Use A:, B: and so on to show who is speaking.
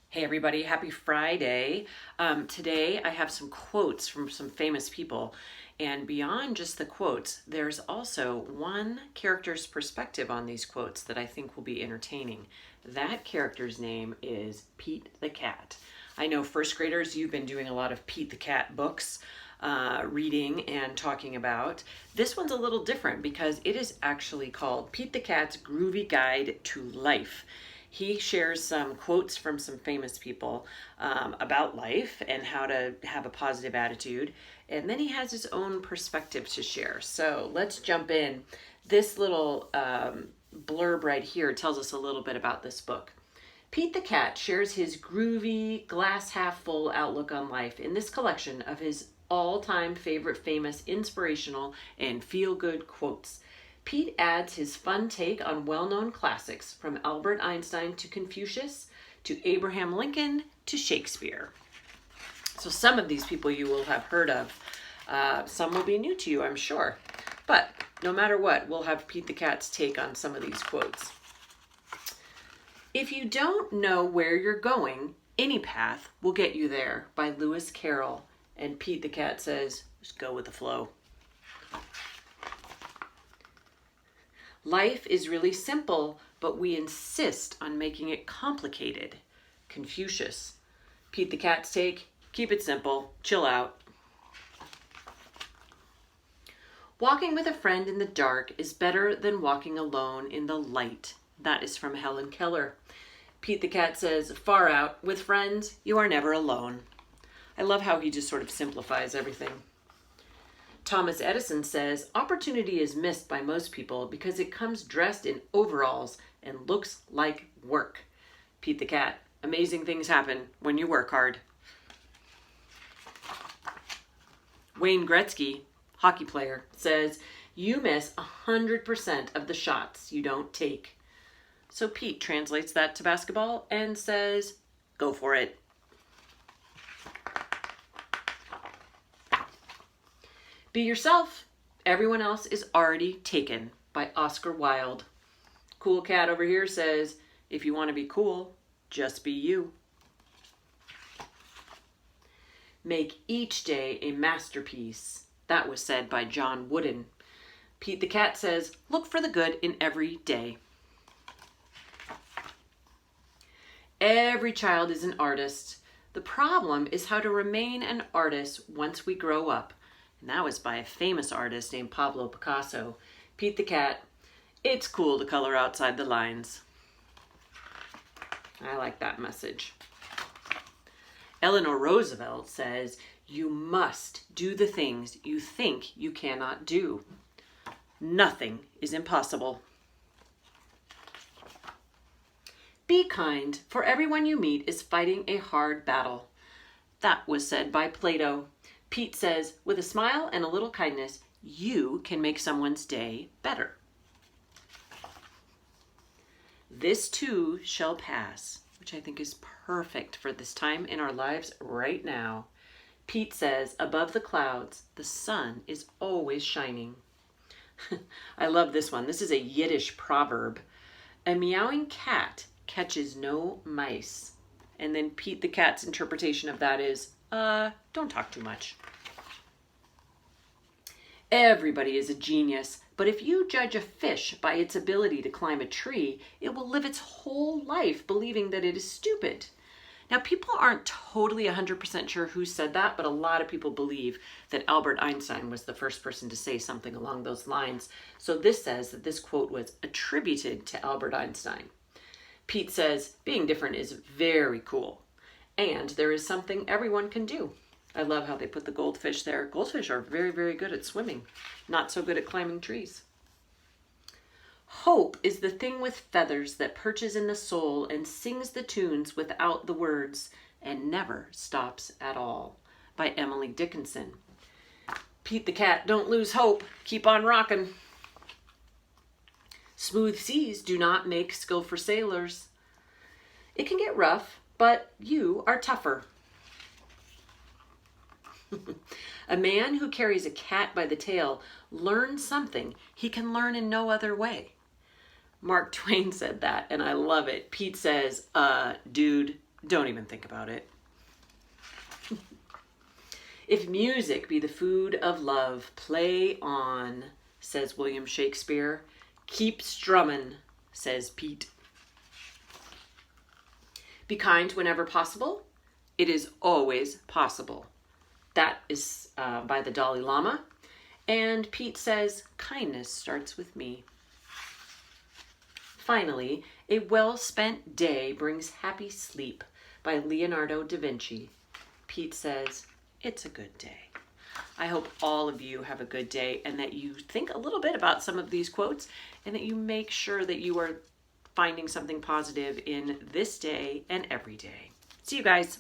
A: Hey everybody, happy Friday. Today I have some quotes from some famous people, and beyond just the quotes, there's also one character's perspective on these quotes that I think will be entertaining. That character's name is Pete the Cat. I know first graders, you've been doing a lot of Pete the Cat books, reading and talking about. This one's a little different because it is actually called Pete the Cat's Groovy Guide to Life. He shares some quotes from some famous people about life and how to have a positive attitude. And then he has his own perspective to share. So let's jump in. This little blurb right here tells us a little bit about this book. Pete the Cat shares his groovy, glass half full outlook on life in this collection of his all time favorite famous, inspirational, and feel good quotes. Pete adds his fun take on well-known classics from Albert Einstein to Confucius to Abraham Lincoln to Shakespeare. So some of these people you will have heard of. Some will be new to you, I'm sure. But no matter what, we'll have Pete the Cat's take on some of these quotes. If you don't know where you're going, any path will get you there, by Lewis Carroll. And Pete the Cat says, just go with the flow. Life is really simple, but we insist on making it complicated. Confucius. Pete the Cat's take, keep it simple, chill out. Walking with a friend in the dark is better than walking alone in the light. That is from Helen Keller. Pete the Cat says, far out, with friends, you are never alone. I love how he just sort of simplifies everything. Thomas Edison says, opportunity is missed by most people because it comes dressed in overalls and looks like work. Pete the Cat, amazing things happen when you work hard. Wayne Gretzky, hockey player, says, you miss 100% of the shots you don't take. So Pete translates that to basketball and says, go for it. Be yourself. Everyone else is already taken, by Oscar Wilde. Cool Cat over here says, if you want to be cool, just be you. Make each day a masterpiece. That was said by John Wooden. Pete the Cat says, look for the good in every day. Every child is an artist. The problem is how to remain an artist once we grow up. And that was by a famous artist named Pablo Picasso. Pete the Cat, it's cool to color outside the lines. I like that message. Eleanor Roosevelt says, you must do the things you think you cannot do. Nothing is impossible. Be kind, for everyone you meet is fighting a hard battle. That was said by Plato. Pete says, with a smile and a little kindness, you can make someone's day better. This too shall pass, which I think is perfect for this time in our lives right now. Pete says, above the clouds, the sun is always shining. I love this one. This is a Yiddish proverb. A meowing cat catches no mice. And then Pete the Cat's interpretation of that is, don't talk too much. Everybody is a genius, but if you judge a fish by its ability to climb a tree, it will live its whole life believing that it is stupid. Now, people aren't totally 100% sure who said that, but a lot of people believe that Albert Einstein was the first person to say something along those lines. So this says that this quote was attributed to Albert Einstein. Pete says, being different is very cool. And there is something everyone can do. I love how they put the goldfish there. Goldfish are very, very good at swimming. Not so good at climbing trees. Hope is the thing with feathers that perches in the soul and sings the tunes without the words and never stops at all. By Emily Dickinson. Pete the Cat, don't lose hope. Keep on rocking. Smooth seas do not make skillful sailors. It can get rough, but you are tougher. A man who carries a cat by the tail learns something he can learn in no other way. Mark Twain said that, and I love it. Pete says, dude, Don't even think about it. If music be the food of love, play on, says William Shakespeare. Keep strummin', says Pete. Be kind whenever possible. It is always possible. That is by the Dalai Lama. And Pete says, kindness starts with me. Finally, a well-spent day brings happy sleep by Leonardo da Vinci. Pete says, it's a good day. I hope all of you have a good day and that you think a little bit about some of these quotes and that you make sure that you are finding something positive in this day and every day. See you guys.